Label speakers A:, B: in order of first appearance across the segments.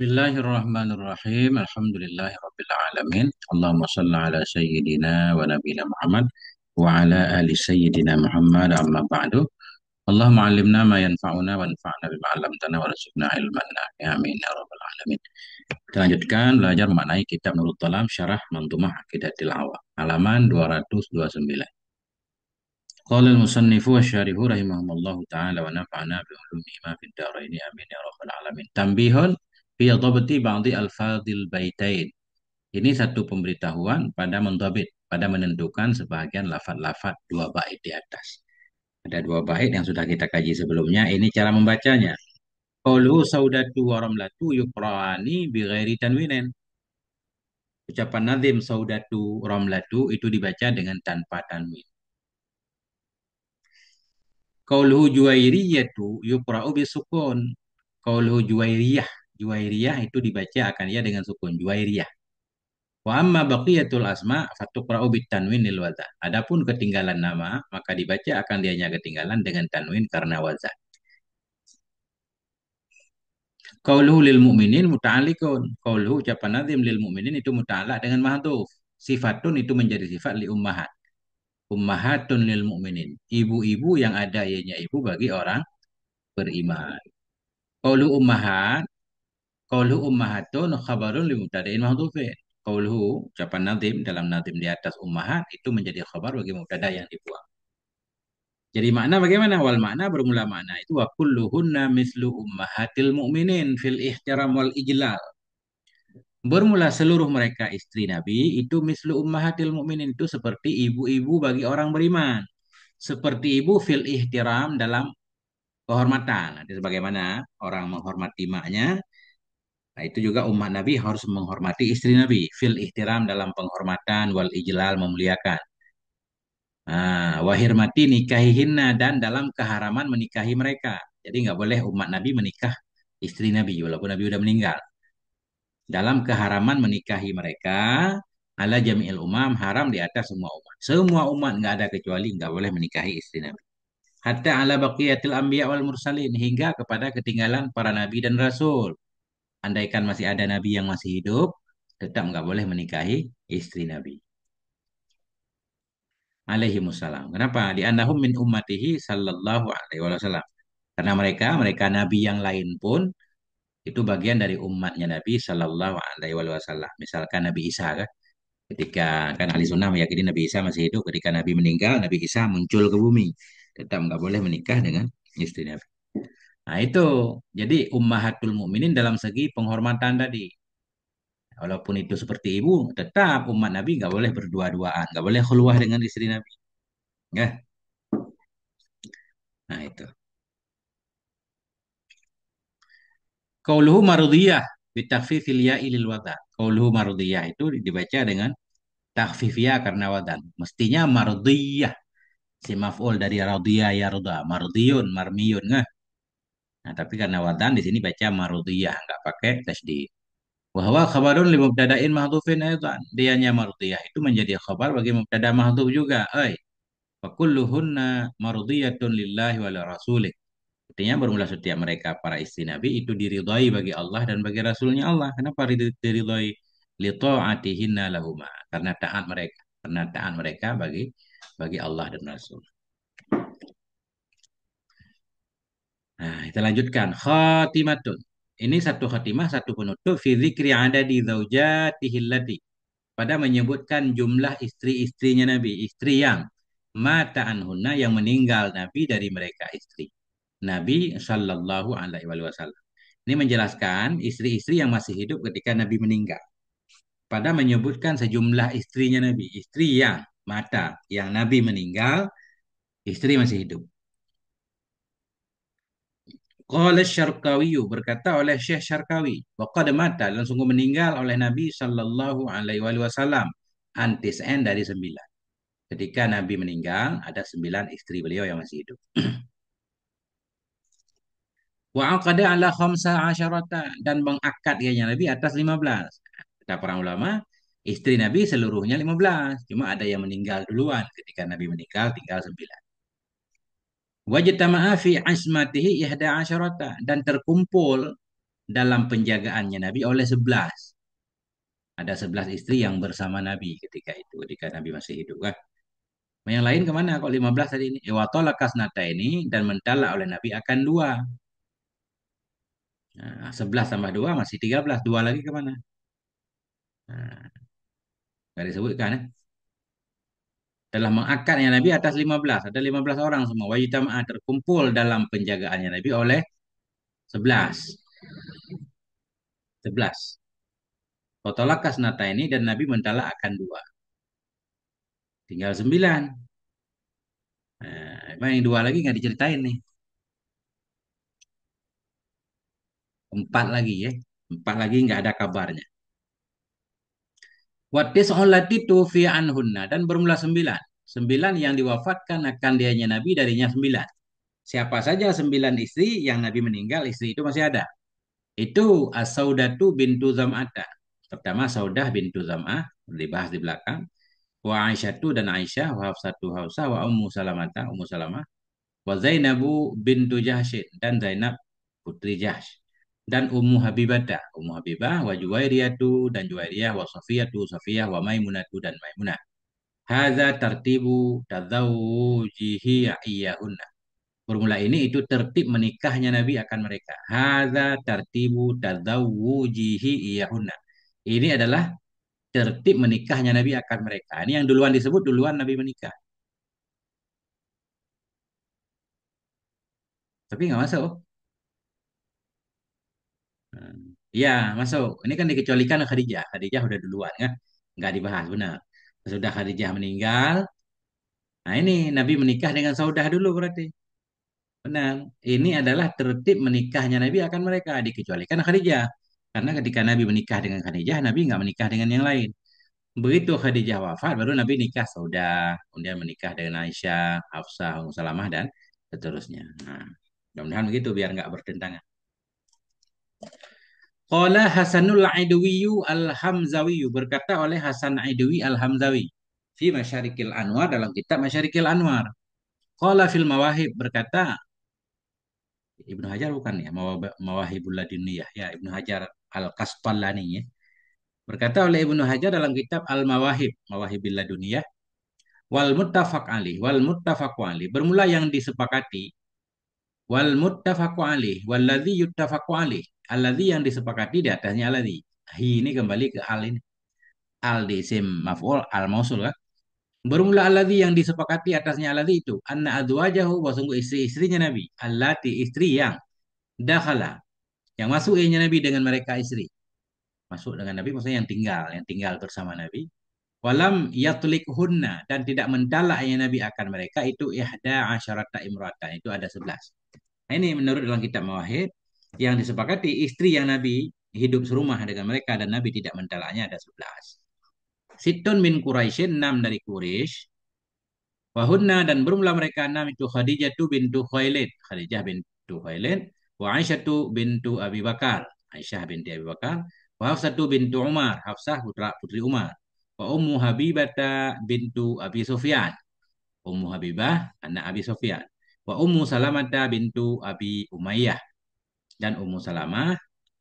A: Bismillahirrahmanirrahim. Alhamdulillahirabbil alamin. Allahumma shalli ala sayyidina wa nabiyina Muhammad wa ala ali sayyidina Muhammad amma ba'du. Allahumma 'allimna ma yanfa'una wa anfa'na bima 'allamtana wa rzuqna ilman nafi'an. Amin ya rabbal alamin. Kita lanjutkan belajar mengenai kitab Nurul Talam Syarah Manzumah Aqidatil Awam halaman 229. Qala al-musannifu wa syarihu rahimahumullahu ta'ala wa nafa'ana bi ulumi ma fid dharain amin ya rabbal alamin. Tambihun fi dhabti ba'dhi alfadhil baitain. Ini satu pemberitahuan pada mendhabit, pada menentukan sebagian lafaz-lafaz dua bait di atas. Ada dua bait yang sudah kita kaji sebelumnya. Ini cara membacanya. Qaulu saudatu wa ramlatu yuqra'ani bi ghairi tanwinin. Ucapan nazim saudatu ramlatu itu dibaca dengan tanpa tanwin. Qauluhu juwairiyatu yuqra'u bisukun. Qauluhu juwairiyah. Juwairiyah itu dibaca akan dia dengan sukun. Juwairiyah. Wa amma baqiyatul asma fatuqra'u bitanwinil wadha. Adapun ketinggalan nama, maka dibaca akan dianya ketinggalan dengan tanwin karena wazan. Qauluhu lil mu'minin muta'alliqun. Qauluhu ucapan nazim lil mu'minin itu muta'allaq dengan mahdhuf. Sifatun itu menjadi sifat li ummahat. Ummahatun lil mu'minin. Ibu-ibu yang ada ianya ibu bagi orang beriman. Qauluhu ummahat. Qauluhu ummahatun khabarun li mubtada'in mahdhufin. Qauluhu ucapan nazim dalam nazim di atas ummahat itu menjadi khabar bagi mubtada yang dibuang. Jadi makna bagaimana? Wal makna bermula makna itu wa kulluhunna mislu ummahatil mu'minin fil ihtiram wal ijlal. Bermula seluruh mereka istri Nabi itu mislu ummahatil mu'minin itu seperti ibu-ibu bagi orang beriman. Seperti ibu fil ihtiram dalam kehormatan. Nanti sebagaimana orang menghormati maknya, nah, itu juga umat Nabi harus menghormati istri Nabi. Fil ihtiram dalam penghormatan wal ijlal memuliakan. Wahirmati nikahihinna dan dalam keharaman menikahi mereka. Jadi nggak boleh umat Nabi menikah istri Nabi walaupun Nabi udah meninggal. Dalam keharaman menikahi mereka, ala jami'il umam haram di atas semua umat. Semua umat nggak ada kecuali nggak boleh menikahi istri Nabi. Hatta ala baqiyatil anbiya wal mursalin hingga kepada ketinggalan para nabi dan rasul. Andaikan masih ada nabi yang masih hidup, tetap nggak boleh menikahi istri nabi. Alaihi wassalam. Kenapa? Di annahum min ummatihi sallallahu alaihi wasallam. Karena mereka nabi yang lain pun itu bagian dari umatnya Nabi sallallahu alaihi wasallam. Misalkan Nabi Isa kan, ketika kan ahli sunnah meyakini Nabi Isa masih hidup, ketika Nabi meninggal, Nabi Isa muncul ke bumi. Tetap nggak boleh menikah dengan istri Nabi. Nah itu, jadi ummahatul mukminin dalam segi penghormatan tadi. Walaupun itu seperti ibu, tetap umat Nabi nggak boleh berdua-duaan, nggak boleh keluar dengan istri Nabi. Ya, nah itu. Qauluhu marudiyah bitakhfifil ya'i lil wada. Qauluhu marudiyah itu dibaca dengan takhfif ya karena wadan. Mestinya mardiyah. Si maf'ul dari radiyah yarda. Mardiyun, marmiyun. Nah, tapi karena wadan di sini baca marudiyah, nggak pakai tasdid. Wahwa khabarun li mubtada'in mahdhufin aidan. Dianya mardiyah itu menjadi khabar bagi mubtada mahdhuf juga. Wa kulluhunna mardiyatun lillahi wa li rasulih. Artinya bermula setiap mereka para istri Nabi itu diridhai bagi Allah dan bagi Rasulnya Allah. Kenapa diridhai? Li ta'atihinna lahuma. Karena taat mereka. Karena taat mereka bagi Allah dan Rasul. Nah, kita lanjutkan. Khatimatun. Ini satu khatimah, satu penutup. Fi dzikri adadi zaujatihillati. Pada menyebutkan jumlah istri-istrinya Nabi. Istri yang mata anhunna yang meninggal Nabi dari mereka istri. Nabi Shallallahu Alaihi Wasallam. Ini menjelaskan istri-istri yang masih hidup ketika Nabi meninggal. Pada menyebutkan sejumlah istrinya Nabi. Istri yang mata, yang Nabi meninggal, istri masih hidup. Qala Syarqawi berkata oleh Syekh Syarqawi, waqad mata dan sungguh meninggal oleh Nabi sallallahu alaihi wasallam antis'en dari 9. Ketika Nabi meninggal, ada 9 istri beliau yang masih hidup. Wa aqada ala khamsa asyarata dan mengakad ianya Nabi atas 15. Kata para ulama, istri Nabi seluruhnya 15. Cuma ada yang meninggal duluan. Ketika Nabi meninggal tinggal 9. Wajtama'a fi asmatihi ihda asyarata dan terkumpul dalam penjagaannya Nabi oleh 11. Ada 11 istri yang bersama Nabi ketika itu, ketika Nabi masih hidup kan. Yang lain kemana kok 15 tadi ini? Iwatola kasnata ini dan mentala oleh Nabi akan dua. Nah, 11 tambah 2 masih 13. Dua lagi kemana? Nah, nggak disebutkan ya. Telah mengakadnya Nabi atas 15. Ada 15 orang semua. Wajitama'a terkumpul dalam penjagaannya Nabi oleh 11. 11. Totalak kasnata ini dan Nabi mentala akan dua. Tinggal 9. Nah, emang yang dua lagi nggak diceritain nih. Empat lagi ya. Empat lagi nggak ada kabarnya. Watis olati tufi anhunna dan bermula 9. 9 yang diwafatkan akan dianya Nabi darinya 9. Siapa saja 9 istri yang Nabi meninggal, istri itu masih ada. Itu As-Saudatu bintu Zam'ata. Pertama Saudah bintu Zam'ah, dibahas di belakang. Wa Aisyatu dan Aisyah, wa Hafsatu Hafsah, wa Ummu Salamata, Ummu Salamah. Wa Zainabu bintu Jahsyin dan Zainab putri Jahsh. Dan Ummu Habibata, Ummu Habibah, wa Juwairiyatu dan Juwairiyah, wa Safiyatu, Safiyah, wa Maimunatu dan Maimunah. Hadza tartibu tadzawujihi iyahunna. Formula ini itu tertib menikahnya Nabi akan mereka. Hadza tartibu tadzawujihi iyahunna. Ini adalah tertib menikahnya Nabi akan mereka. Ini yang duluan disebut duluan Nabi menikah. Tapi nggak masuk. Hmm. Iya, masuk. Ini kan dikecualikan Khadijah. Khadijah udah duluan kan. Nggak dibahas, benar. Sudah Khadijah meninggal. Nah ini Nabi menikah dengan Saudah dulu berarti. Benar. Ini adalah tertib menikahnya Nabi akan mereka. Dikecualikan Khadijah. Karena ketika Nabi menikah dengan Khadijah, Nabi nggak menikah dengan yang lain. Begitu Khadijah wafat, baru Nabi nikah Saudah. Kemudian menikah dengan Aisyah, Hafsah, Ummu Salamah, dan seterusnya. Nah, mudah-mudahan begitu biar nggak bertentangan. Qala Hasanul Aidawiyu Al-Hamzawiyu berkata oleh Hasan Aidawi Al-Hamzawi fi Masyarikil Anwar dalam kitab Masyarikil Anwar. Qala fil Mawahib berkata Ibnu Hajar bukan ya Mawahibul Laduniyah ya Ibnu Hajar Al-Kasqalani ya. Berkata oleh Ibnu Hajar dalam kitab Al-Mawahib Mawahibil Laduniyah wal muttafaq alih wal muttafaq alih bermula yang disepakati wal muttafaqu alaih walladzi yuttafaqu alaih alladzi yang disepakati di atasnya alladzi hi ini kembali ke al ini al di isim maf'ul al mausul kan bermula alladzi yang disepakati atasnya alladzi itu anna azwajahu wa sungguh istri-istrinya Nabi allati istri yang dakhala yang masuk ianya Nabi dengan mereka istri masuk dengan Nabi maksudnya yang tinggal bersama Nabi walam yatlikhunna dan tidak mentalaknya Nabi akan mereka itu ihda asyarata imratan itu ada 11. Nah, ini menurut dalam kitab Mawahib yang disepakati istri yang Nabi hidup serumah dengan mereka dan Nabi tidak mentalaknya ada 11. Situn min Quraisyin 6 dari Quraisy. Wahunna dan bermula mereka 6 itu Khadijah tu bintu Khailid. Khadijah bintu Khailid. Wa Aisyah tu bintu Abi Bakar. Aisyah binti Abi Bakar. Wa Hafsah tu bintu Umar. Hafsah putra putri Umar. Wa Ummu Habibata bintu Abi Sufyan. Ummu Habibah anak Abi Sufyan. Wa Ummu Salamata bintu Abi Umayyah dan Ummu Salamah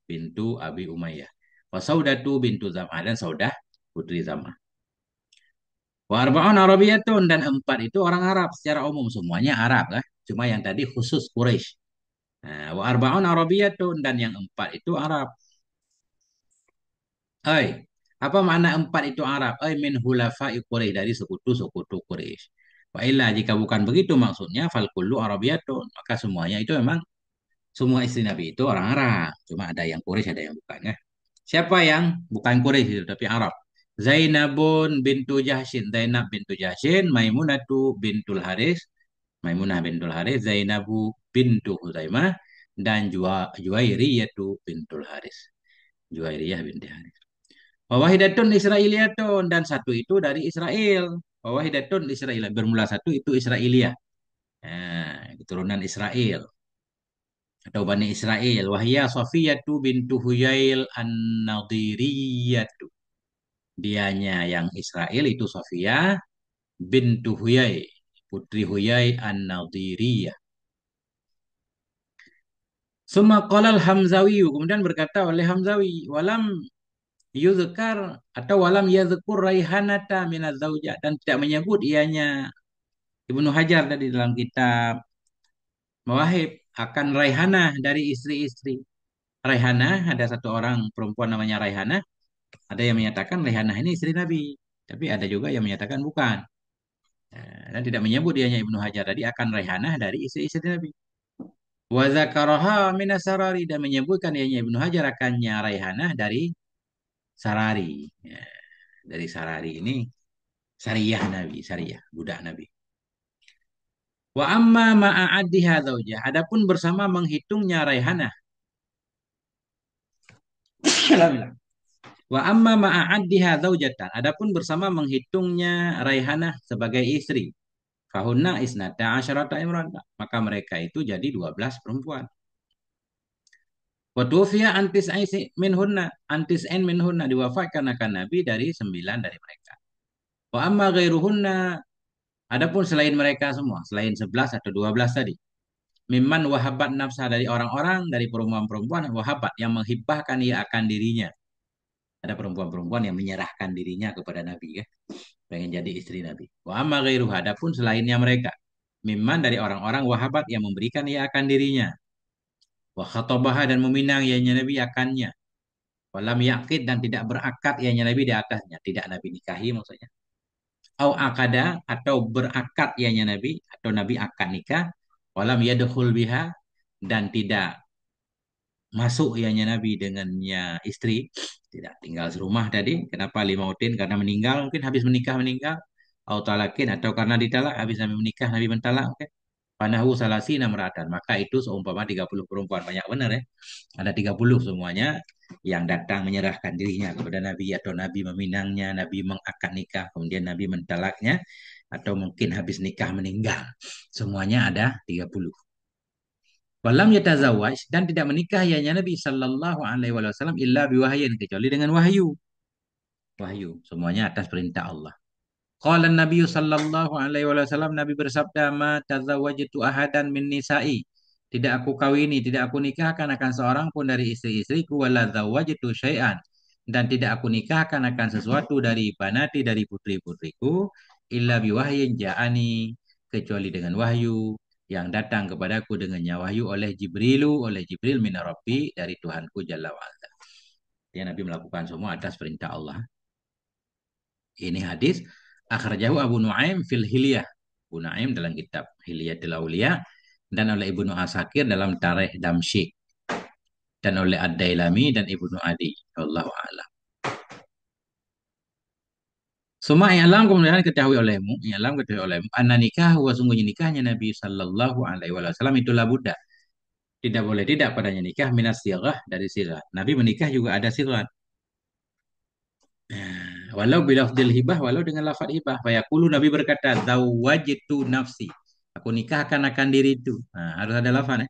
A: bintu Abi Umayyah. Wa Saudatu bintu Zam'ah dan Saudah putri Zam'ah. Wa arba'un Arabiyatun dan 4 itu orang Arab secara umum semuanya Arab lah. Cuma yang tadi khusus Quraisy. Nah, wa arba'un Arabiyatun dan yang 4 itu Arab. Hai, apa makna 4 itu Arab? Min hulafa'i Quraisy dari sekutu-sekutu Quraisy. Wa illa jika bukan begitu maksudnya fal kullu Arabiyatun, maka semuanya itu memang semua istri Nabi itu orang Arab. Cuma ada yang Quraisy, ada yang bukan ya. Siapa yang bukan Quraisy itu tapi Arab? Zainabun bintu Jahsyin, Zainab bintu Jahsyin, Maimunatu bintul Haris, Maimunah bintul Haris, Zainabu bintu Huzaimah, dan Juwairiyatu bintul Haris. Juwairiyah binti Haris. Wawahidatun Israiliyatun dan satu itu dari Israel. Wawahidatun Israel bermula satu itu Israelia. Nah, keturunan Israel atau Bani Israel. Wahia Safiyatu bintu Huyail an-Nadiriyatu. Dianya yang Israel itu Safiyah bintu Huyai, putri Huyai an-Nadiriyah. Summa qalal Hamzawi, kemudian berkata oleh Hamzawi, walam yuzkar atau walam yadhkur raihanata minaz zaujah, dan tidak menyebut ianya Ibnu Hajar tadi dalam kitab Mawahib akan raihanah dari istri-istri. Raihanah, ada satu orang perempuan namanya Raihanah, ada yang menyatakan Raihanah ini istri Nabi, tapi ada juga yang menyatakan bukan. Dan tidak menyebut dianya Ibnu Hajar tadi akan Raihanah dari istri-istri Nabi. Wa dzakaraha minas sarari, dan menyebutkan dianya Ibnu Hajar akannya Raihanah dari sarari. Ya, dari sarari ini sariyah Nabi, sariyah, budak Nabi. Wa amma ma'addiha zaujah, adapun bersama menghitungnya Raihanah. Alhamdulillah. Wa amma ma'addiha zaujatan, adapun bersama menghitungnya Raihanah sebagai istri. Fahunna isnata asyarata imrata, maka mereka itu jadi 12 perempuan. Wa tufiya antis ain minhunna, diwafatkan akan Nabi dari 9 dari mereka. Wa amma ghairuhunna, adapun selain mereka semua, selain 11 atau 12 tadi, mimman wahabat nafsa, dari orang-orang, dari perempuan-perempuan wahabat yang menghibahkan ia akan dirinya. Ada perempuan-perempuan yang menyerahkan dirinya kepada Nabi, ya, pengen jadi istri Nabi. Wa amma ghairuha, adapun selainnya mereka, mimman dari orang-orang wahabat yang memberikan ia akan dirinya. Wa khatabaha, dan meminang ianya Nabi akannya. Walam yakid, dan tidak berakad ianya Nabi di atasnya, tidak Nabi nikahi maksudnya. Au akada, atau berakad ianya Nabi, atau Nabi akan nikah. Walam yadkhul biha, dan tidak masuk ianya Nabi dengannya istri, tidak tinggal serumah tadi. Kenapa limautin? Karena meninggal, mungkin habis menikah meninggal. Au talakin, atau karena ditalak, habis Nabi menikah Nabi mentalak, mungkin. Panahu salasi namratan, maka itu seumpama 30 perempuan, banyak benar ya. Ada 30 semuanya yang datang menyerahkan dirinya kepada Nabi, atau Nabi meminangnya, Nabi mengakad nikah, kemudian Nabi mentalaknya, atau mungkin habis nikah meninggal. Semuanya ada 30. Walam yatazawaj, dan tidak menikah ya Nabi sallallahu alaihi wasallam illa biwahyin, kecuali dengan wahyu. Wahyu, semuanya atas perintah Allah. Qala Nabi sallallahu alaihi wasallam, Nabi bersabda, ma tazawwajtu ahadan min nisa'i. Tidak aku kawini, tidak aku nikahkan akan seorang pun dari istri-istriku, wala zawwajtu syai'an, dan tidak aku nikahkan akan sesuatu dari banati, dari putri-putriku, illa biwahyin ja'ani, kecuali dengan wahyu yang datang kepadaku, dengannya wahyu oleh Jibril min Rabbi, dari Tuhanku Jalla wa'ala. Ya, Nabi melakukan semua atas perintah Allah. Ini hadis akhrajahu Abu Nuaim fil Hilyah. Abu Nuaim dalam kitab Hilyatul Auliya, dan oleh Ibnu Asakir dalam Tarikh Damsyik, dan oleh Ad-Dailami dan Ibnu Adi. Wallahu a'lam. Suma i'lam, kemudian ketahui olehmu, i'lam ketahui olehmu, anna nikah wa sungguhnya nikahnya Nabi sallallahu alaihi wasallam itulah buddha. Tidak boleh tidak padanya nikah minas sirah, dari sirah. Nabi menikah juga ada sirah. Walau bilafdil hibah, walau dengan lafaz hibah. Fayaqulu, Nabi berkata, zawwajtu nafsi. Aku nikahkan akan diri itu. Nah, harus ada lafaz ya.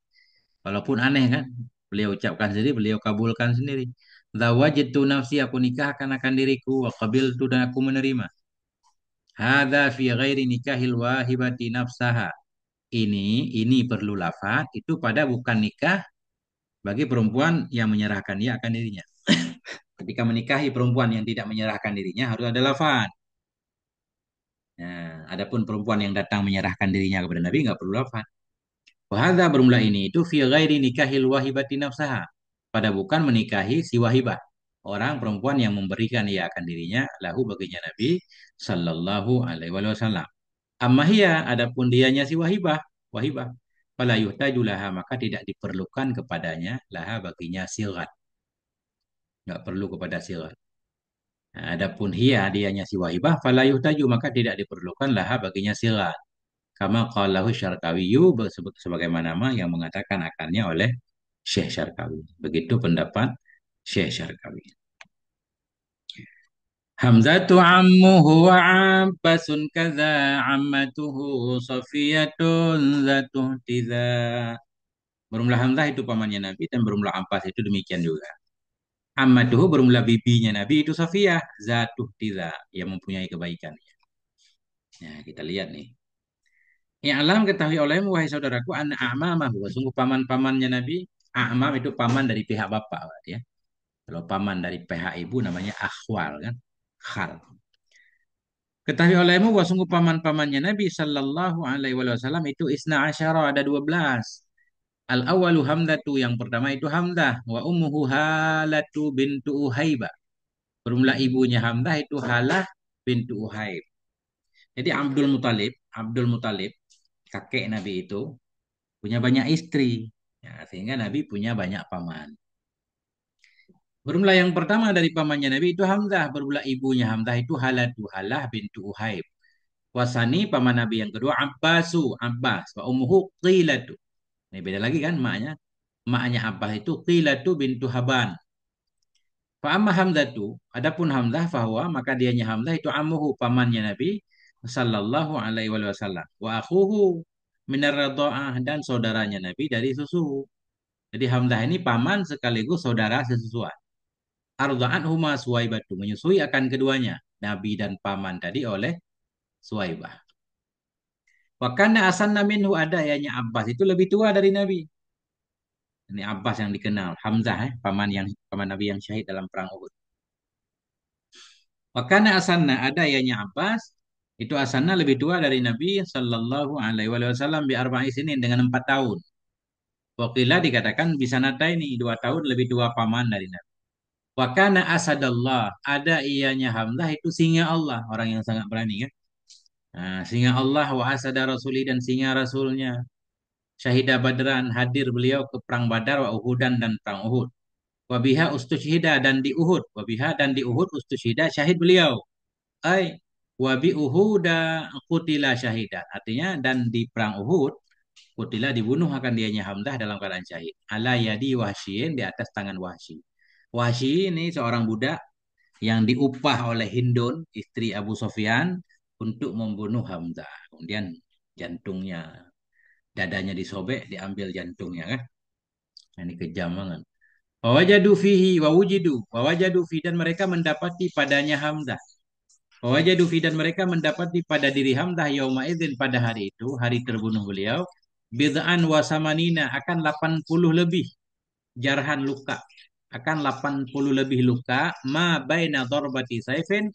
A: Walaupun aneh kan. Beliau ucapkan sendiri, beliau kabulkan sendiri. Zawwajtu nafsi, aku nikahkan akan diriku. Wa qabiltu, dan aku menerima. Hadza fi ghairi nikahil wahibati nafsaha. Ini perlu lafaz itu pada bukan nikah bagi perempuan yang menyerahkan dia akan dirinya. Ketika menikahi perempuan yang tidak menyerahkan dirinya harus ada lafaz. Nah, adapun perempuan yang datang menyerahkan dirinya kepada Nabi nggak perlu lafaz. Wahada, bermula ini itu fi ghairi nikahil wahibati nafsaha. Pada bukan menikahi si wahibah. Orang perempuan yang memberikan ia akan dirinya lahu baginya Nabi sallallahu alaihi wasallam. Amma hiya, adapun dianya si wahibah, wahibah. Fala yuhtaju laha, maka tidak diperlukan kepadanya laha baginya sirat. Nggak perlu kepada sirat. Nah, adapun hiya, dianya si wahibah, fala yuhtaju, maka tidak diperlukan laha baginya sirat. Kama qalahu Syarkawiyu, sebagaimana yang mengatakan akalnya oleh Syekh Syarkawi. Begitu pendapat Syekh Syarkawi. Hamzatu ammuhu wa abbasun kaza, ammatuhu safiyatun zatuh tiza. Bermula Hamzah itu pamannya Nabi, dan bermula Abbas itu demikian juga. Ammatuhu, bermula bibinya Nabi itu Safiyah zatuh tiza, yang mempunyai kebaikan. Nah, kita lihat nih. Ya alam, ketahui olehmu wahai saudaraku, anna a'mamahu, sungguh paman-pamannya Nabi, A'mam itu paman dari pihak bapak berarti ya. Kalau paman dari pihak ibu namanya akhwal kan. Khal. Ketahui olehmu bahwa sungguh paman-pamannya Nabi Sallallahu Alaihi Wasallam itu isna asyara ada 12. Al awalu Hamdatu yang pertama itu Hamdah wa ummuhu Halatu bintu Uhaiba. Bermula ibunya Hamdah itu Halah bintu Uhaib. Jadi Abdul Muthalib kakek Nabi itu punya banyak istri. Ya, sehingga Nabi punya banyak paman. Bermula yang pertama dari pamannya Nabi itu Hamzah. Bermula ibunya Hamzah itu Halatu Halah bintu Uhaib. Wasani paman Nabi yang kedua Abbas. Wa ummuhu Qilatu. Ini beda lagi kan maknya. Maknya Abbas itu Qilatu bintu Haban. Fa amma Hamzatu, adapun Hamzah bahwa maka dianya Hamzah itu ammuhu pamannya Nabi sallallahu alaihi wasallam. Wa akhuhu minar radha'ah dan saudaranya Nabi dari susu. Jadi Hamzah ini paman sekaligus saudara sesusuan. Ardha'at huma Suwaibatu menyusui akan keduanya, Nabi dan paman tadi oleh Suwaibah. Wakana asanna minhu ada yanya Abbas itu lebih tua dari Nabi. Ini Abbas yang dikenal, Hamzah paman Nabi yang syahid dalam perang Uhud. Wakana asanna ada yanya Abbas itu asanna lebih tua dari Nabi Sallallahu Alaihi Wasallam bi arba'i sinin dengan 4 tahun. Wakila dikatakan bisa nata ini 2 tahun lebih tua paman dari Nabi. Wakana asadallah ada ianya Hamzah itu singa Allah orang yang sangat berani kan. Nah, singa Allah wa asada rasuli dan singa rasulnya. Syahidah Badran hadir beliau ke perang Badar wa Uhudan dan perang Uhud. Wabiha ustushhida dan di Uhud. Wabiha dan di Uhud ustushhida syahid beliau. Ay wabi Uhuda kutila syahidan. Artinya dan di perang Uhud kutila dibunuh akan dianya Hamzah dalam keadaan syahid. Ala yadi wahsyin di atas tangan Wahsy. Wahsy ini seorang budak yang diupah oleh Hindun, istri Abu Sofyan, untuk membunuh Hamzah. Kemudian jantungnya, dadanya disobek, diambil jantungnya kan. Nah, ini kejam banget. Wawajadu fihi wawajadu fi dan mereka mendapati padanya Hamzah. Wawajadu fi dan mereka mendapati pada diri Hamzah yauma idzin pada hari itu, hari terbunuh beliau, bid'an wasamanina akan 80 lebih jarhan luka akan 80 lebih luka ma baina darbati saifin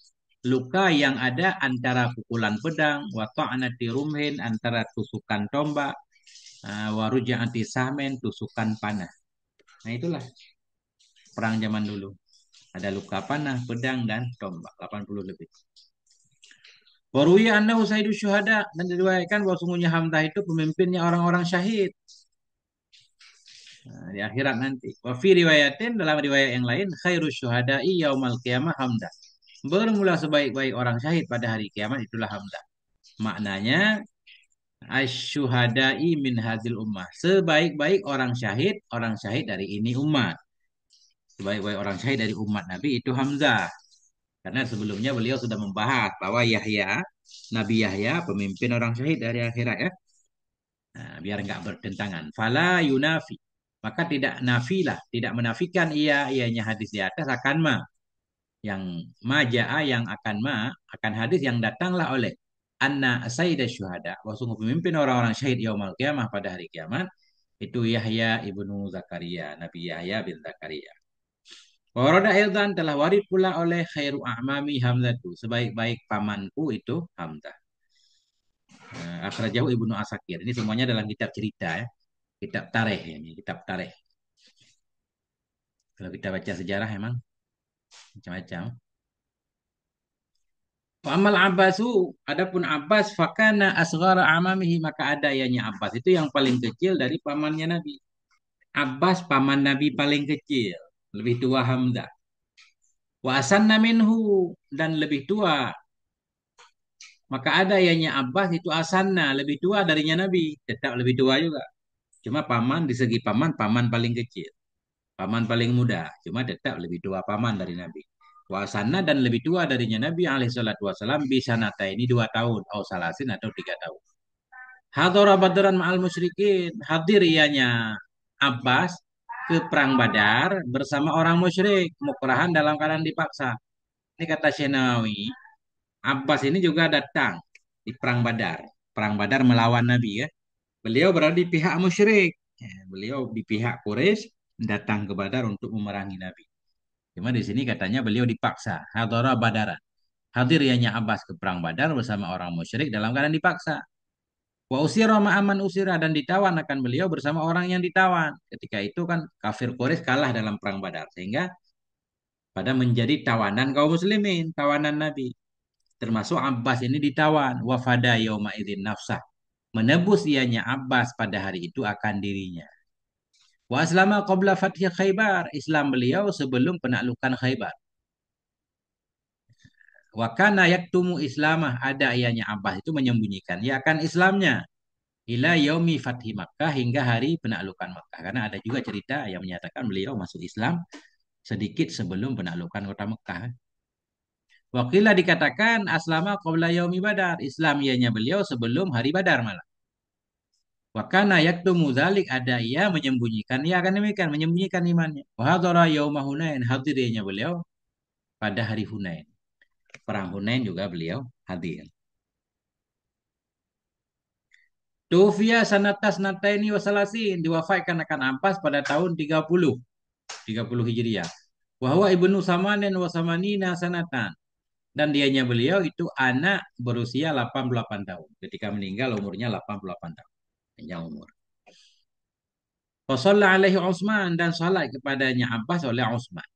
A: luka yang ada antara pukulan pedang wa ta'nati rumhin antara tusukan tombak wa ruja'ati sahmin tusukan panah. Nah itulah perang zaman dulu. Ada luka panah, pedang dan tombak 80 lebih. Waruya annahu sayyidu syuhada dan diriwayatkan bahwa sungguhnya Hamzah itu pemimpinnya orang-orang syahid. Nah, di akhirat nanti. Wa fi riwayatin dalam riwayat yang lain khairu syuhada'i yaumal qiyamah Hamzah. Bermula sebaik-baik orang syahid pada hari kiamat itulah Hamzah. Maknanya asyuhada'i min hadil ummah. Sebaik-baik orang syahid dari ini umat. Sebaik-baik orang syahid dari umat Nabi itu Hamzah. Karena sebelumnya beliau sudah membahas bahwa Nabi Yahya, pemimpin orang syahid dari akhirat ya. Nah, biar enggak bertentangan. Fala yunafi. Maka tidak nafilah, tidak menafikan ianya hadis di atas akan yang majaa yang akan hadis yang datanglah oleh anna sayyidah syuhada wa sungguh pemimpin orang-orang syahid yaumul qiyamah pada hari kiamat itu Yahya ibnu Zakaria, Nabi Yahya bin Zakaria. Warada Ildan telah warid pula oleh khairu a'mami Hamzatu sebaik-baik pamanku itu Hamzah. Akhrajahu Ibnu Asakir. Ini semuanya dalam kitab cerita ya. Kitab tarikh ini, kitab tarikh. Kalau kita baca sejarah emang macam-macam. Amal Abbasu, adapun Abbas fakana asghara amamihi maka ada ianya Abbas itu yang paling kecil dari pamannya Nabi. Abbas paman Nabi paling kecil, lebih tua Hamzah. Wa asanna minhu dan lebih tua. Maka ada ianya Abbas itu asanna lebih tua darinya Nabi, tetap lebih tua juga. Cuma paman di segi paman paling kecil. Paman paling muda, cuma tetap lebih tua paman dari Nabi. Wasana dan lebih tua darinya Nabi alaihissalatu wassalam bisa nata ini 2 tahun, atau salasin atau 3 tahun. Hadara badran ma'al musyrikin, hadir ianya Abbas ke perang Badar bersama orang musyrik, mukrahan dalam keadaan dipaksa. Ini kata Syenawi, Abbas ini juga datang di perang Badar. Perang Badar melawan Nabi ya. Beliau berada di pihak musyrik. Ya, beliau di pihak Quraisy datang ke Badar untuk memerangi Nabi. Cuma di sini katanya beliau dipaksa. Hadara Badara. Hadir ianya Abbas ke perang Badar bersama orang musyrik dalam keadaan dipaksa. Wa usira ma'aman usira dan ditawan akan beliau bersama orang yang ditawan. Ketika itu kan kafir Quraisy kalah dalam perang Badar sehingga pada menjadi tawanan kaum muslimin, tawanan Nabi. Termasuk Abbas ini ditawan. Wafada yauma idzin nafsah. Menebus ianya Abbas pada hari itu akan dirinya. Wa aslama qabla fathi Khaybar. Islam beliau sebelum penaklukan Khaybar. Wa kana yaktumu islamah. Ada ianya Abbas itu menyembunyikan. Ya akan Islamnya. Ila yaumi fathi Makkah hingga hari penaklukan Makkah. Karena ada juga cerita yang menyatakan beliau masuk Islam sedikit sebelum penaklukan kota Mekah. Wakilah dikatakan aslama qabla yaumi badar. Islam ianya beliau sebelum hari badar malah. Wakana yaktumu dzalik ada ia menyembunyikan. Ia akan demikian menyembunyikan imannya. Wahadara yauma Hunain hadirnya beliau pada hari Hunain. Perang Hunain juga beliau hadir. Tufia sanatas nataini wasalasin diwafatkan akan ampas pada tahun 30 Hijriah. Wahwa ibnu Samanin wasamanina sanatan. Dan dianya beliau itu anak berusia 88 tahun. Ketika meninggal umurnya 88 tahun. Panjang umur. Wasalla alaihi Utsman dan salat kepadanya Abbas oleh Utsman.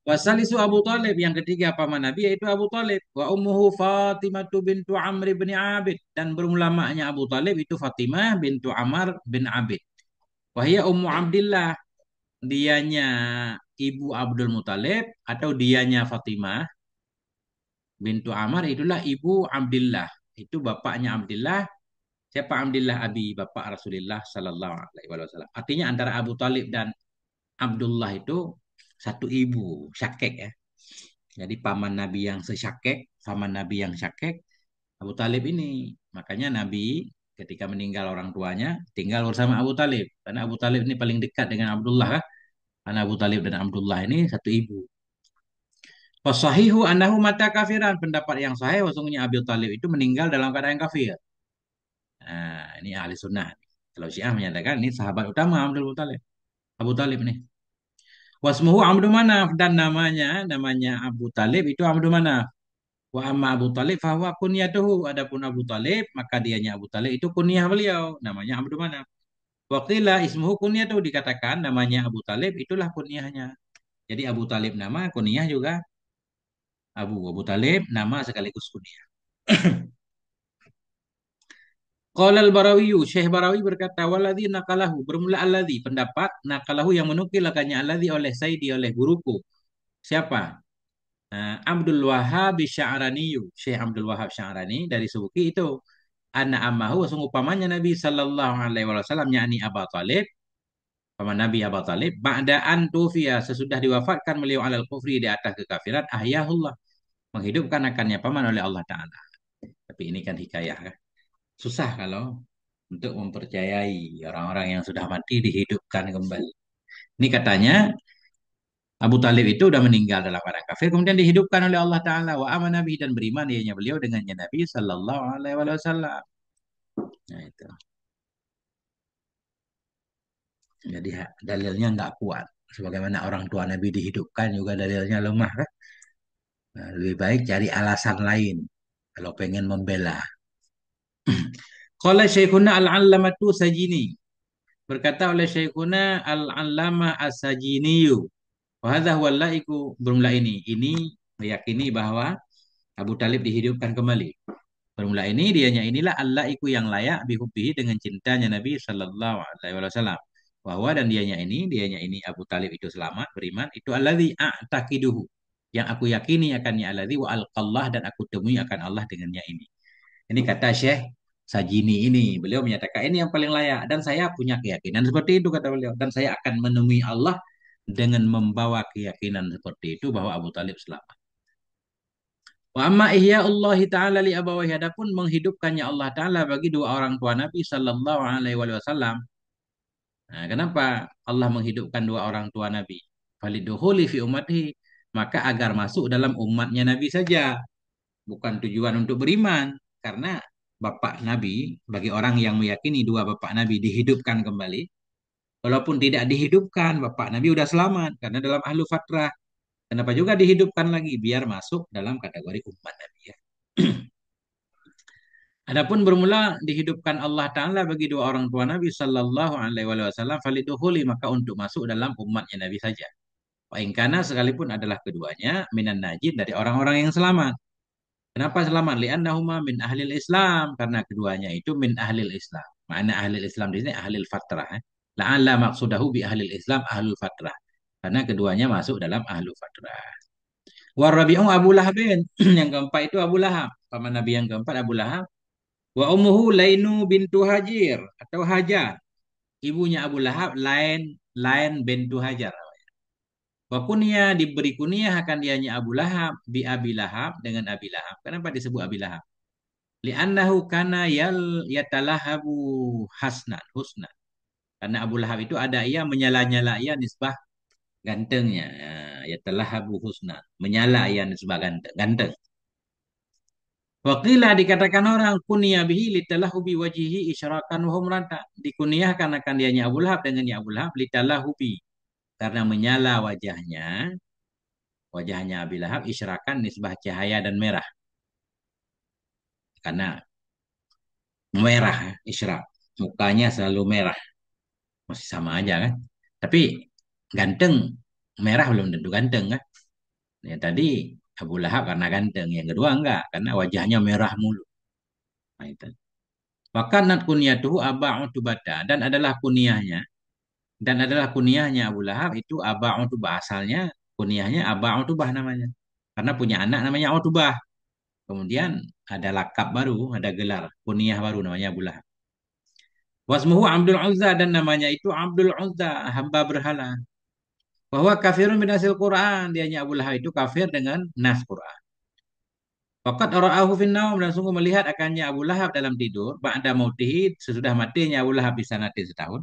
A: Wasalisu Abu Talib yang ketiga paman Nabi yaitu Abu Talib. Wa ummuhu Fatimah bintu Amr bin Abid dan berulamanya Abu Talib itu Fatimah bintu Amr bin Abid. Wahia Ummu Abdillah dianya ibu Abdul Muthalib atau dianya Fatimah bintu Amr itulah ibu Abdillah. Itu bapaknya Abdillah. Siapa Abdillah Abi? Bapak Rasulullah Sallallahu Alaihi Wasallam. Artinya antara Abu Talib dan Abdullah itu satu ibu, syakek ya. Jadi paman Nabi yang sesyakek, paman Nabi yang syakek, Abu Talib ini. Makanya Nabi ketika meninggal orang tuanya tinggal bersama Abu Talib. Karena Abu Talib ini paling dekat dengan Abdullah. Karena Abu Talib dan Abdullah ini satu ibu. Wasahihu annahu mata kafiran. Pendapat yang sahih sesungguhnya Abu Talib itu meninggal dalam keadaan kafir. Nah, ini ahli sunnah. Kalau Syiah menyatakan ini sahabat utama Abdul Muthalib. Abu Talib ini. Wasmuhu Abdul Manaf dan namanya Abu Talib itu Abdul Manaf. Wa amma Abu Talib fahuwa kunyatuhu. Adapun Abu Talib maka dianya Abu Talib itu kunyah beliau namanya Abdul Manaf. Waqila ismuhu kunyatuhu dikatakan namanya Abu Talib itulah kunyahnya. Jadi Abu Talib nama kunyah juga Abu Talib nama sekaligus kunyah. Qala al-Barawi, Syekh Barawi berkata, waladhi nakalahu, bermula alladhi, pendapat nakalahu yang menukilkannya alladhi oleh Saidi, oleh guruku. Siapa? Abdul Wahhab Sya'rani, Syekh Abdul Wahhab Sya'rani dari Subuki itu. Anak amahu, sungguh pamannya Nabi Sallallahu Alaihi Wasallam, yakni Abu Talib, paman Nabi Abu Talib, ba'daan tufiya, sesudah diwafatkan beliau alal kufri di atas kekafiran, ahyahullah, menghidupkan akannya paman oleh Allah Ta'ala. Tapi ini kan hikayah kan. Susah kalau untuk mempercayai orang-orang yang sudah mati dihidupkan kembali. Ini katanya Abu Talib itu sudah meninggal dalam keadaan kafir, kemudian dihidupkan oleh Allah Ta'ala. Wa aman Nabi dan beriman ianya beliau dengannya Nabi Sallallahu Alaihi Wasallam. Nah itu. Jadi dalilnya nggak kuat. Sebagaimana orang tua Nabi dihidupkan juga dalilnya lemah kan. Nah, lebih baik cari alasan lain kalau pengen membela. Qala Syekhuna Al-Allamatu Sajini. Berkata oleh Syekhuna Al-Allamah As-Sajiniyu. Wahada huwa laiku bermula ini meyakini bahwa Abu Talib dihidupkan kembali. Bermula ini dianya inilah al-laiku yang layak bihubbihi dengan cintanya Nabi Sallallahu Alaihi Wasallam. Bahwa dan dianya ini Abu Talib itu selamat beriman itu alladzi a'taqiduhu yang aku yakini akannya alladzi wa alqallah dan aku temui akan Allah dengannya ini. Ini kata Syekh Sajini ini. Beliau menyatakan ini yang paling layak dan saya punya keyakinan seperti itu kata beliau dan saya akan menemui Allah dengan membawa keyakinan seperti itu bahwa Abu Talib selamat. Wa amma ihya Allah taala li abawaihi adapun menghidupkannya Allah taala bagi dua orang tua Nabi sallallahu alaihi wasallam. Nah, kenapa Allah menghidupkan dua orang tua Nabi? Falidukhuli fi ummatihi maka agar masuk dalam umatnya Nabi saja, bukan tujuan untuk beriman karena bapak Nabi bagi orang yang meyakini dua bapak Nabi dihidupkan kembali Walaupun tidak dihidupkan, bapak Nabi udah selamat karena dalam ahlu fatrah. Kenapa juga dihidupkan lagi? Biar masuk dalam kategori umat Nabi ya. Adapun bermula dihidupkan Allah Ta'ala bagi dua orang tua Nabi Sallallahu Alaihi Wasallam faliduhuli maka untuk masuk dalam umatnya Nabi saja. Wa'ingkana sekalipun adalah keduanya minan najin dari orang-orang yang selamat. Kenapa selamat? Li'annahuma min ahlil Islam. Karena keduanya itu min ahlil Islam. Makna ahlil Islam di sini ahlil fatrah. La'alla maqsudahu bi ahlil Islam ahlul fatrah. Karena keduanya masuk dalam ahlul fatrah. Warabi'u Abu Lahabin. Yang keempat itu Abu Lahab. Paman Nabi yang keempat Abu Lahab. Wa ummuhu Lainu bintu Hajir. Atau Hajar. Ibunya Abu Lahab Lain bintu Hajar. Wa kunyah diberi kunyah akan dianya Abu Lahab bi Abi Lahab dengan Abi Lahab. Kenapa disebut Abi Lahab? Li'annahu kana yatalahabu husnan. Karena Abu Lahab itu ada ia menyala-nyala ia nisbah gantengnya. Yatalahabu husnan. Menyala ia nisbah ganteng. Ganteng. Waqila dikatakan orang kunyah bihi litalahubi wajihi isyarakan wa humrata. Dikunyahkan akan dianya Abu Lahab dengan ya Abu Lahab litalahubi. Karena menyala wajahnya Abi Lahab isyrakan nisbah cahaya dan merah. Karena merah isyrak. Mukanya selalu merah. Masih sama aja kan. Tapi ganteng, merah belum tentu ganteng kan. Yang tadi Abu Lahab karena ganteng. Yang kedua enggak. Karena wajahnya merah mulu. Nah, itu. Wakanat kunyatuhu Aba Utubata. Dan adalah kunyahnya Abu Lahab itu Aba Utubah. Asalnya kunyahnya Aba Utubah namanya. Karena punya anak namanya Utubah. Kemudian ada lakap baru, ada gelar kunyah baru namanya Abu Lahab. Wasmuhu Abdul Uzza dan namanya itu Abdul Uzza, hamba berhala. Bahwa kafirun binasil Quran, dianya Abu Lahab itu kafir dengan nas Quran. Fakat ra'ahu fin naum dan sungguh melihat akannya Abu Lahab dalam tidur, ba'da mautihi sesudah matinya Abu Lahab di sana setahun.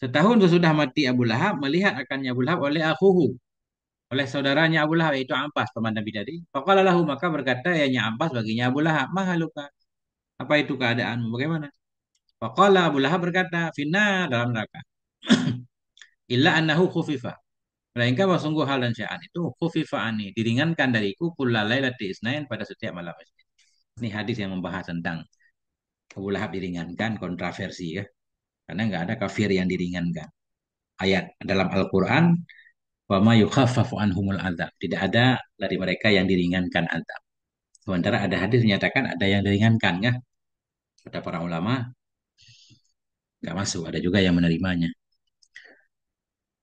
A: Setahun sesudah mati Abu Lahab melihat akannya Abu Lahab oleh akhuhu, oleh saudaranya Abu Lahab yaitu Abbas paman Nabi tadi. Faqala lahu maka berkata yanya Abbas baginya Abu Lahab, "Mahaluka? Apa itu keadaanmu? Bagaimana?" Faqala Abu Lahab berkata, "Finna dalam neraka." Illa annahu khufifa. Melainkan bahwa sungguh hal dan sya'an itu khufifa ani. Diringankan dariku kulla lailati isnain pada setiap malam Isnin. Ini hadis yang membahas tentang Abu Lahab diringankan, kontroversi ya. Karena nggak ada kafir yang diringankan. Ayat dalam Al-Quran, wa ma yukhaffafu anhumul azab. Tidak ada dari mereka yang diringankan azab. Sementara ada hadis menyatakan ada yang diringankan ya. Kata para ulama, nggak masuk. Ada juga yang menerimanya.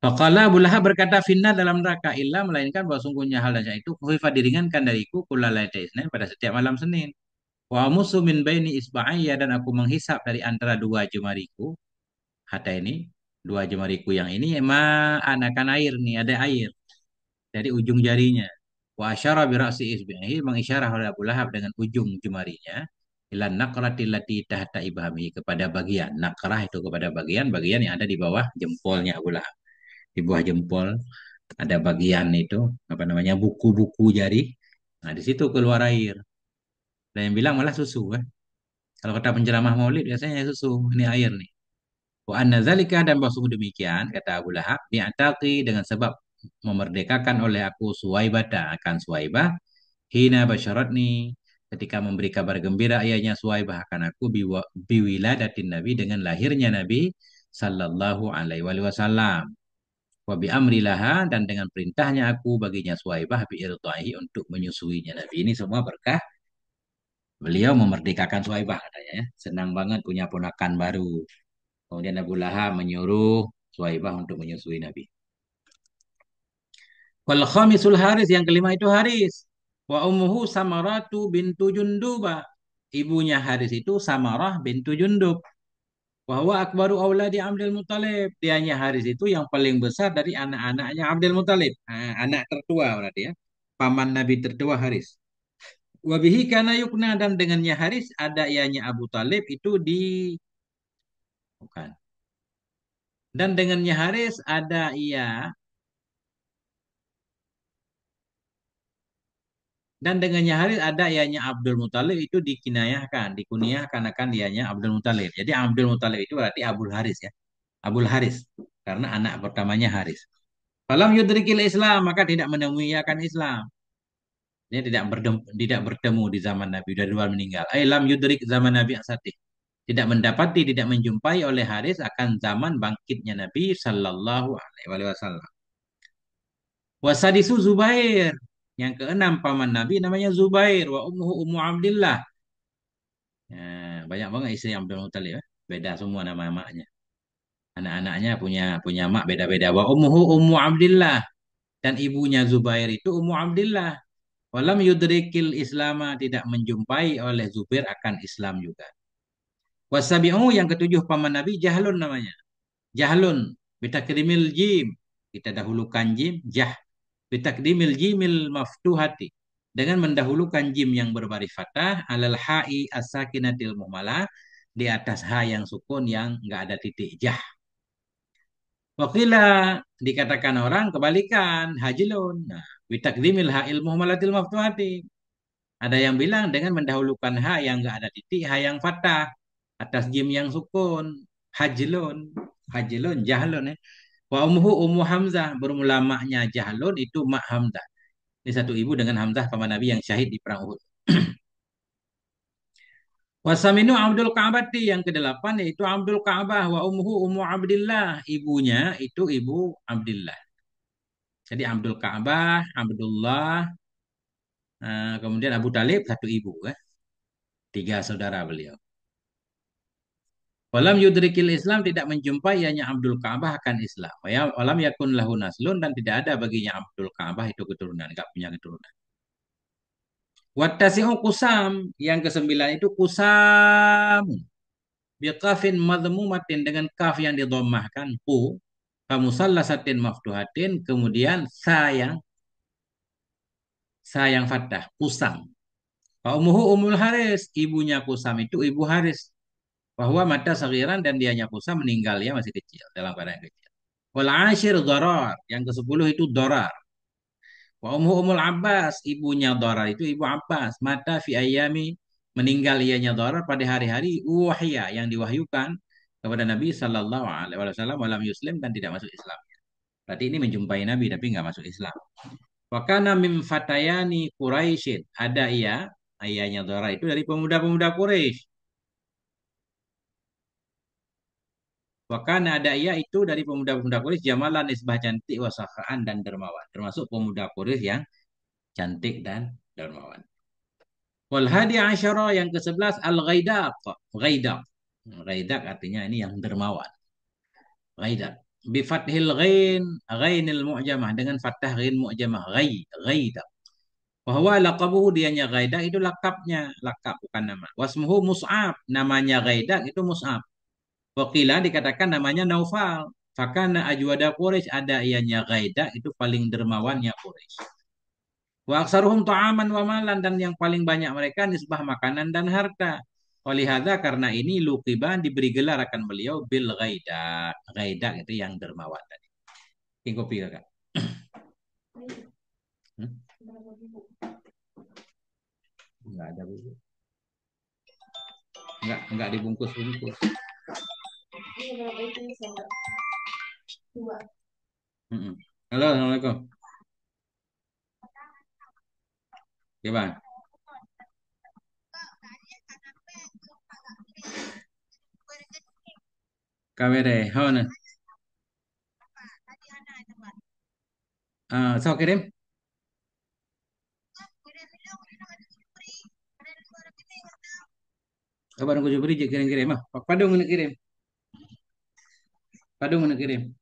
A: Faqala Abu Lahab berkata finna dalam neraka illa melainkan bahwa sungguhnya hal dan itu khufifa diringankan dariku kullalaita isnin pada setiap malam Senin. Wa musu min baini isba'ayya dan aku menghisap dari antara dua jemariku. Hata ini dua jemariku yang ini ma anakan air nih ada air dari ujung jarinya. Wa asyara bi ra'si isbihi mengisyarah oleh Abu Lahab dengan ujung jemarinya ila naqratil lati tahta ibhami kepada bagian nakrah itu kepada bagian yang ada di bawah jempolnya Abu Lahab. Di bawah jempol ada bagian itu apa namanya buku-buku jari. Nah, di situ keluar air. Dan yang bilang malah susu kan. Kalau kata penceramah Maulid biasanya susu, ini air nih. Wa anna zalika dan bahwa demikian kata Abu Lahab bi'ataqi dengan sebab memerdekakan oleh aku Suwaibah akan Suwaibah hina basyaratni ketika memberi kabar gembira ayahnya Suwaibah akan aku biwiladatin Nabi dengan lahirnya Nabi sallallahu alaihi wasallam. Wa bi amrilaha dan dengan perintahnya aku baginya Suwaibah bi irtahi untuk menyusuinya Nabi. Ini semua berkah beliau memerdekakan Suwaibah katanya ya. Senang banget punya ponakan baru. Kemudian Abu Lahab menyuruh Suwaibah untuk menyusui Nabi. Wal khamisul Haris yang kelima itu Haris. Wa ummuhu Samaratu bintu Junduba. Ibunya Haris itu Samarah bintu Jundub. Bahwa akbaru auladi Abdul Muthalib. Dianya Haris itu yang paling besar dari anak-anaknya Abdul Muthalib. Nah, anak tertua berarti ya. Paman Nabi tertua Haris. Wabihi kana yukna dan dengannya Haris ada ianya Abu Talib itu di bukan. Dan dengannya Haris ada ia dan dengannya Haris ada ianya Abdul Muthalib itu dikinayahkan, dikuniahkan akan dianya Abdul Muthalib. Jadi Abdul Muthalib itu berarti Abdul Haris ya. Abul Haris. Karena anak pertamanya Haris. Falam yudrikil Islam, maka tidak menemui akan Islam. Dia tidak bertemu di zaman Nabi, dari duluan meninggal. Lam yudrik zaman Nabi asatih. Tidak mendapati, tidak menjumpai oleh Haris akan zaman bangkitnya Nabi Sallallahu Alaihi Wasallam. Wasadisu Zubair. Yang keenam paman Nabi namanya Zubair. Wa ummuhu Ummu Abdillah. Banyak banget istri Abdul Muthalib. Ya. Beda semua nama maknya. Anak-anaknya punya punya mak beda-beda. Wa ummuhu Ummu Abdillah. Dan ibunya Zubair itu Ummu Abdillah. Walam yudrikil Islama, tidak menjumpai oleh Zubair akan Islam juga. Wasabi'u yang ketujuh paman Nabi Jahlun namanya. Jahlun bitakrimil jim. Kita dahulukan jim jah. Bitakdimil jimil maftuhati. Dengan mendahulukan jim yang berbaris fathah alal ha'i as-sakinatil muhmalah, di atas ha yang sukun yang enggak ada titik jah. Wakila dikatakan orang kebalikan hajilun. Nah, bitakdimil ha'il muhmalatil maftuhati. Ada yang bilang dengan mendahulukan ha yang enggak ada titik, ha yang fathah atas jim yang sukun. Hajilun, hajilun, jahlun ya. Wa ummuhu Ummu Hamzah, bermula maknya jahlun itu mak Hamzah. Ini satu ibu dengan Hamzah paman Nabi yang syahid di perang Uhud. Wasaminu Abdul Ka'bati yang kedelapan yaitu Abdul Ka'bah wa ummuhu Ummu Abdillah, ibunya itu ibu Abdillah. Jadi Abdul Ka'bah, Abdullah, kemudian Abu Talib satu ibu kan. Tiga saudara beliau. Walam yudrikil Islam, tidak menjumpai hanya Abdul Ka'bah akan Islam. Walam yakun lahu naslun, dan tidak ada baginya Abdul Ka'bah itu keturunan, enggak punya keturunan. Wattasi'u Kusam, yang kesembilan itu Kusam. Biqafin madmumatin, dengan kaf yang didommahkan ku, kamusallasatin maftuhatin, kemudian sayang fathah Kusam. Umuhu Umul Haris, ibunya Kusam itu ibu Haris. Bahwa mata sagiran, dan dianya Kusam meninggal, ya masih kecil, dalam keadaan kecil. Wal ashir Darar, yang ke-10 itu Darar. Wa Umul Abbas, ibunya Darar itu ibu Abbas. Mata fi ayami, meninggal ianya Darar pada hari-hari wahya yang diwahyukan kepada Nabi Sallallahu Alaihi Wasallam, walam Yuslim, dan tidak masuk Islam. Berarti ini menjumpai Nabi tapi nggak masuk Islam. Wakana mim fatayani Quraisyin, ada ayahnya Dora itu dari pemuda-pemuda Quraisy. Wakana ada itu dari pemuda-pemuda Quraisy, jamalan isbah, cantik, wasakaan, dan dermawan. Termasuk pemuda Quraisy yang cantik dan dermawan. Wal hadi asyara yang ke-11 al-ghaidaq. Ghaidaq. Ghaidaq artinya ini yang dermawan. Ghaidaq. Bifathil ghain, ghainil mu'jamah, dengan fathah ghain mu'jamah, ghaidaq. Bahwa laqabuhu, dianya Ghaidak itu lakapnya, lakap bukan nama. Wasmuhu Mus'ab, namanya Ghaidak itu Mus'ab. Wakila dikatakan namanya Naufal. Fakana ajwada Quraisy, ada ianya Ghaidak itu paling dermawannya Quraisy. Wa aksaruhum ta'aman wa malan, dan yang paling banyak mereka nisbah makanan dan harta. Oleh hadza, karena ini luqiban, diberi gelar akan beliau bil Ghaidak. Ghaidak itu yang dermawan tadi. Ini kopi kakak. Hmm? Enggak ada bu. Enggak dibungkus-bungkus. Mm-mm. Halo, assalamualaikum. Gimana? Kamera, mana? So kirim? Kabar nunggu Jupri kirim-kirim ah. Pak Padung nak kirim. Padung nak kirim.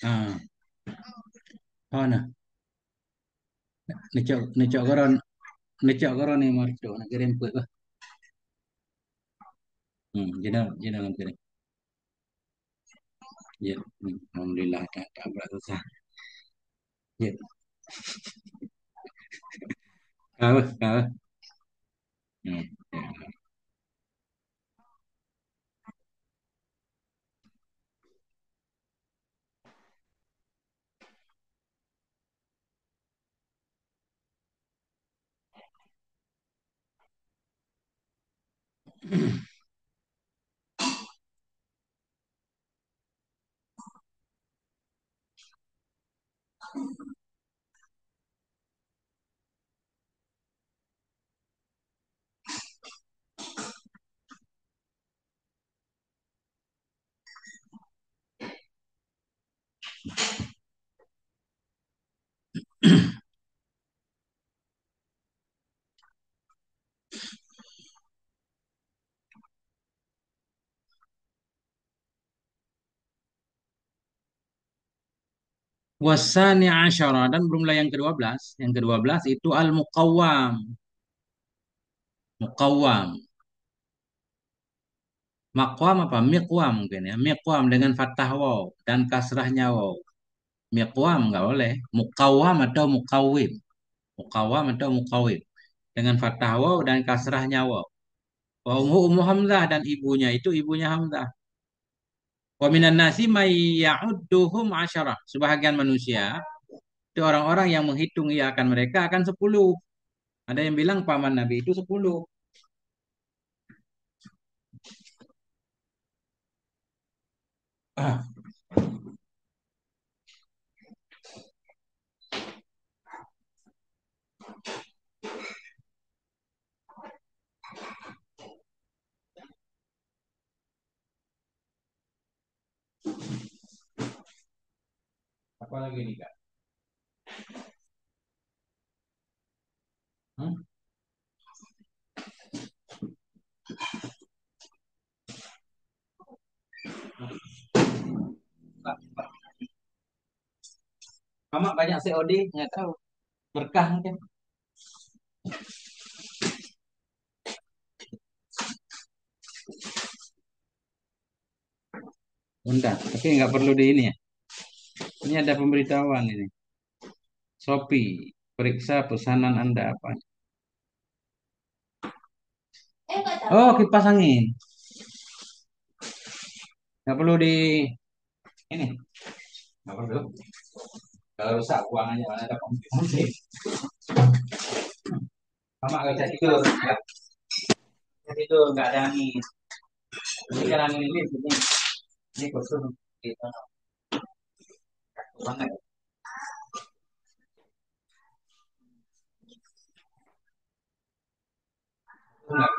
A: Ah, mana? Necok koron, necok koron ni marco nak kirim put lah. Jangan kirim. Ya, alhamdulillah tak berat susah. Ya, kau. Hmm. Ya. Wasani asyara dan belumlah yang kedua belas. Yang kedua belas itu al-muqawwam. Muqawwam. Maqwam apa? Miqwam mungkin ya. Miqwam dengan fathah waw dan kasrahnya waw. Miqwam nggak boleh. Muqawwam atau muqawwim. Muqawwam atau muqawwim. Dengan fathah waw dan kasrahnya waw. Wa ummu Hamzah dan ibunya itu ibunya Hamzah. Wa minan nasi may ya'udduhum asyarah. Sebahagian manusia itu orang-orang yang menghitung ia akan mereka akan 10. Ada yang bilang paman Nabi itu 10. Ah, apa lagi nih Kak? Hmm? Mama banyak COD, nggak tahu. Berkah mungkin. Undang, tapi nggak perlu di ini ya. Ini ada pemberitahuan ini. Shopee, periksa pesanan Anda apa? Oh, kipas angin. Nggak perlu di ini. Nggak perlu. Kalau rusak buang aja, mana ada komputer. Mama nggak bisa tidur. Nggak bisa tidur, nggak ada angin. Ini kan angin ini kosong. Gitu. Banget. Nggak.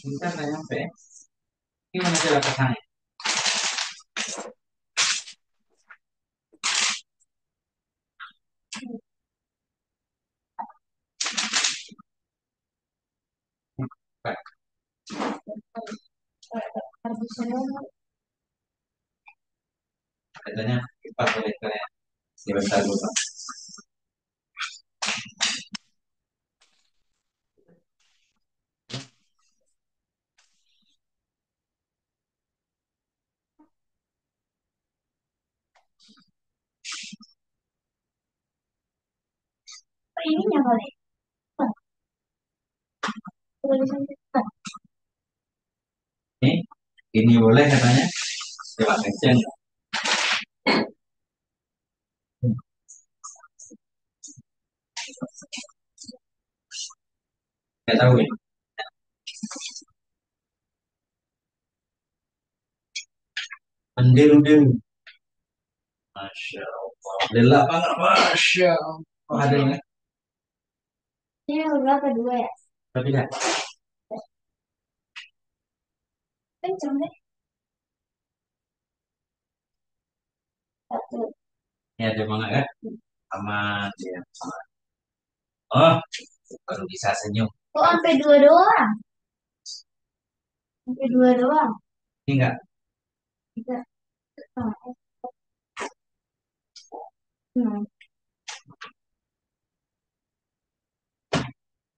A: Bentar nggak nyampe. Gimana cara kesana? Katanya kipas elektrik. Sebentar dulu. Ininya boleh. Ini, ini boleh katanya. Coba action. Nggak tahu ya. Mendel-del. Masya Allah. Lelap banget. Masya Allah. Oh, ada yang ini berapa dua ya? Berapa ya? Kenceng deh. Satu. Ini ada mana kan? Aman ya. Oh, baru bisa senyum. Kok sampai dua doang? Sampai dua doang. Ini enggak? Tiga. Hmm.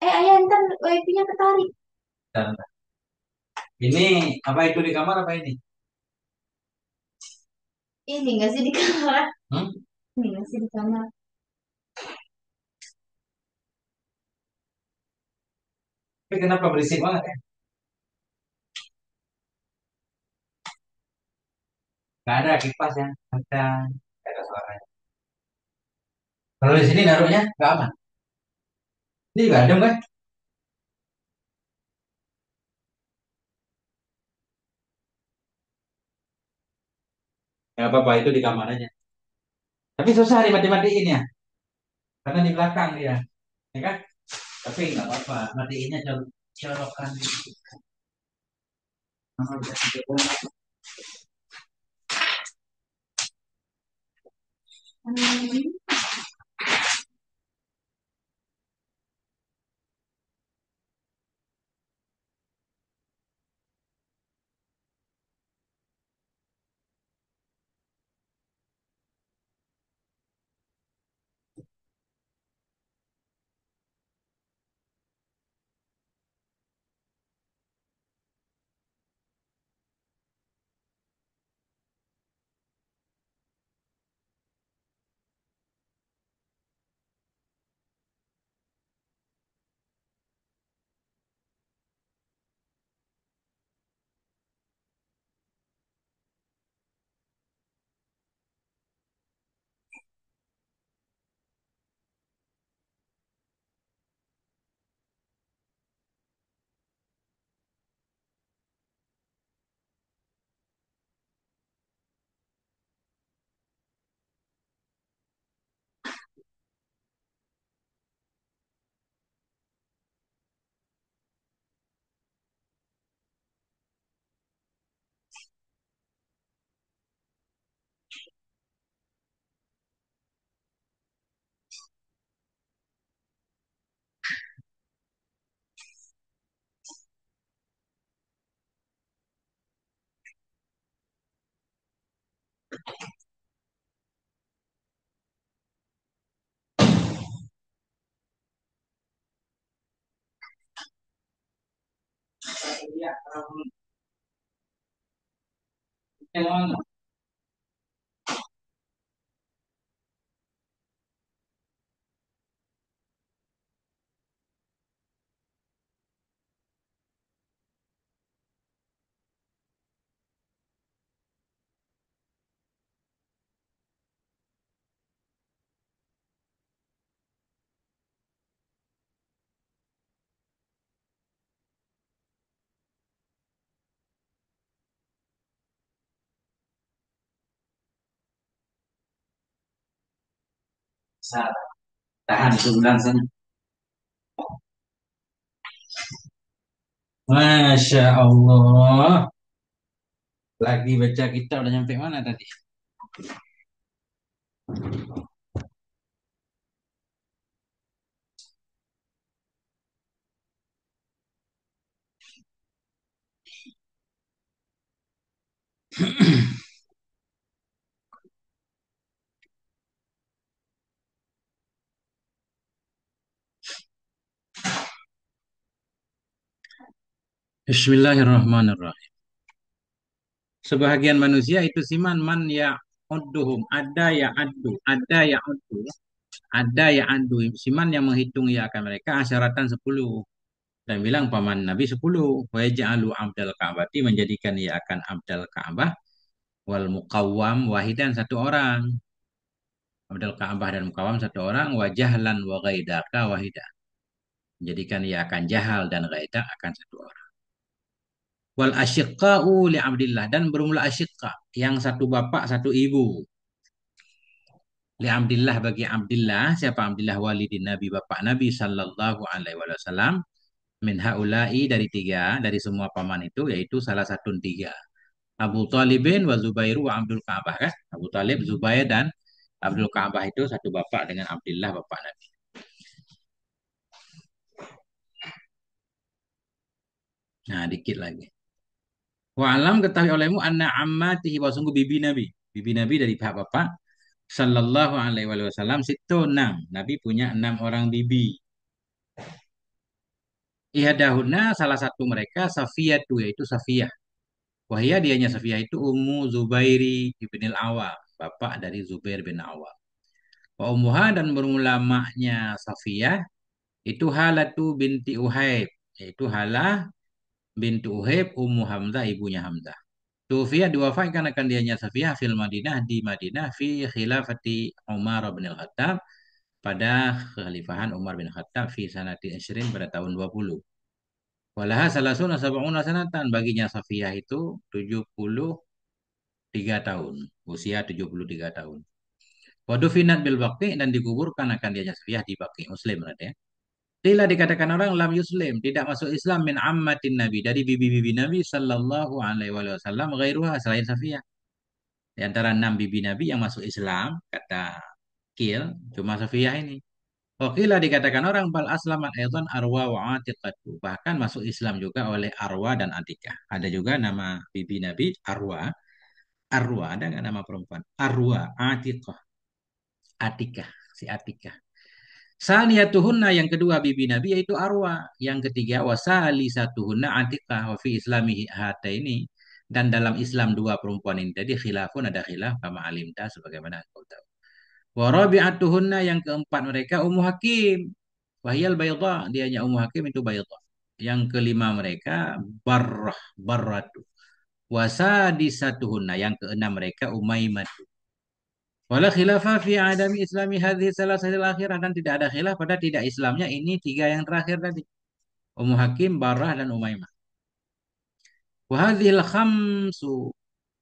A: Ayah ntar wifi-nya ketarik. Bentar. Ini apa itu di kamar apa ini? Ini nggak sih di kamar? Hmm? Ini nggak sih di kamar? Tapi kenapa berisik banget ya? Nggak ada kipas yang ada. Nggak ada suaranya. Kalau di sini naruhnya nggak aman. Di Bandung kan? Nggak apa-apa itu di kamar aja. Tapi susah dimati-matiin ya, karena di belakang dia, ya kan? Tapi nggak apa-apa, matiinnya colokan. Iya, kalau bisa tahan sebulan sana. Masya Allah. Lagi baca kita udah nyampe mana tadi? Bismillahirrahmanirrahim. Sebahagian manusia itu siman man ya udduhum, ada ya addu, ada ya addu, ada ya addu. Siman yang menghitung ya akan mereka asyaratan 10 dan bilang paman Nabi 10 wa yaj'alu abdal ka'bati menjadikan ia akan abdal Ka'bah wal muqawwam wahidan satu orang. Abdal Ka'bah dan muqawwam satu orang wa jahlan wa ghaidaka wahidah. Menjadikan ia akan jahal dan ghaidak akan satu orang. Wal asyiqqa'u li Abdillah dan bermula asyikka yang satu bapak satu ibu. Li Abdillah bagi Abdillah siapa Abdillah walidin Nabi bapak Nabi sallallahu alaihi wasallam min haula'i dari tiga dari semua paman itu yaitu salah satu tiga Abu Talibin wa Zubairu wa Abdul Ka'bah kan Abu Talib Zubair dan Abdul Ka'bah itu satu bapak dengan Abdillah bapak Nabi. Nah dikit lagi. Wa alam ketahui olehmu anna ammatihi wa sungguh bibi Nabi dari pihak bapak sallallahu alaihi wasallam situ enam. Nabi punya 6 orang bibi. Ihdahuna salah satu mereka Safiyah tu yaitu Safiyah. Wahia dianya Safiyah itu Ummu Zubairi ibnil Awam, bapak dari Zubair bin Awam. Wa ummuha dan berulamanya Safiyah itu Halatu binti Uhaib, yaitu Halah binti Uhaib Ummu Hamzah ibunya Hamzah. Tufiya diwafatkan akan dianya Safiyah fil Madinah di Madinah fi khilafati Umar bin Al-Khattab pada kekhalifahan Umar bin Khattab fi sanati Isrin pada tahun 20. Walaha salasuna sab'una sanatan, baginya Safiyah itu 73 tahun, usia 73 tahun. Wadufinat bil Baqi, dan dikuburkan akan dia Safiyah di Baqi, Muslim berarti ya. Tidak dikatakan orang lam yuslim, tidak masuk Islam min ammatin Nabi, dari bibi-bibi Nabi sallallahu alaihi wasallam, ghairuha, selain Safiyah. Di antara 6 bibi Nabi yang masuk Islam, kata Kil, cuma Safiyah ini. Okilah dikatakan orang bal aslamat aidan Arwa wa Atiqatu. Bahkan masuk Islam juga oleh Arwa dan Atikah. Ada juga nama bibi Nabi Arwa. Arwa, ada nggak nama perempuan? Arwa, Atiqah, Atikah, si Atikah. Saniyatuhunna, yang kedua bibi Nabi yaitu Arwa. Yang ketiga wasali satuhunna Atikah wa fi islamihi hata ini. Dan dalam Islam dua perempuan ini tadi khilafun, ada khilaf kama alimta, sebagaimana kau tahu. Wa rabi'atuhunna, yang keempat mereka Ummu Hakim. Wahyal bayda, dianya Ummu Hakim itu bayda. Yang kelima mereka Barrah, Barratu. Wasadisatuhunna, yang keenam mereka Umaymah. Wala khilafa fi adami islami hadhihi salasatil akhirah, dan tidak ada khilaf pada tidak Islamnya ini tiga yang terakhir tadi. Ummu Hakim, Barrah, dan Umaymah. Wa hadhil khamsu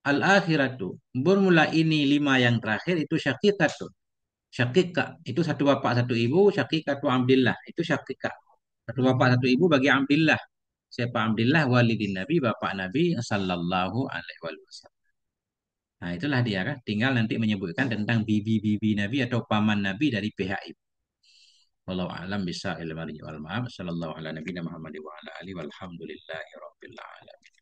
A: al-akhiratu. Bermula ini lima yang terakhir itu syaqiqatun. Syakika itu satu bapak satu ibu, syakikatu Abdillah itu syakika. Satu bapak satu ibu bagi Abdillah. Siapa Abdillah? Walidin Nabi, bapak Nabi sallallahu alaihi wasallam. Nah, itulah dia kan. Tinggal nanti menyebutkan tentang bibi-bibi Nabi atau paman Nabi dari pihak ibu. Wallahu a'lam bisa ilmu wal ma'am. Sallallahu ala nabiyina Muhammad wa ala alihi walhamdulillahi rabbil alamin.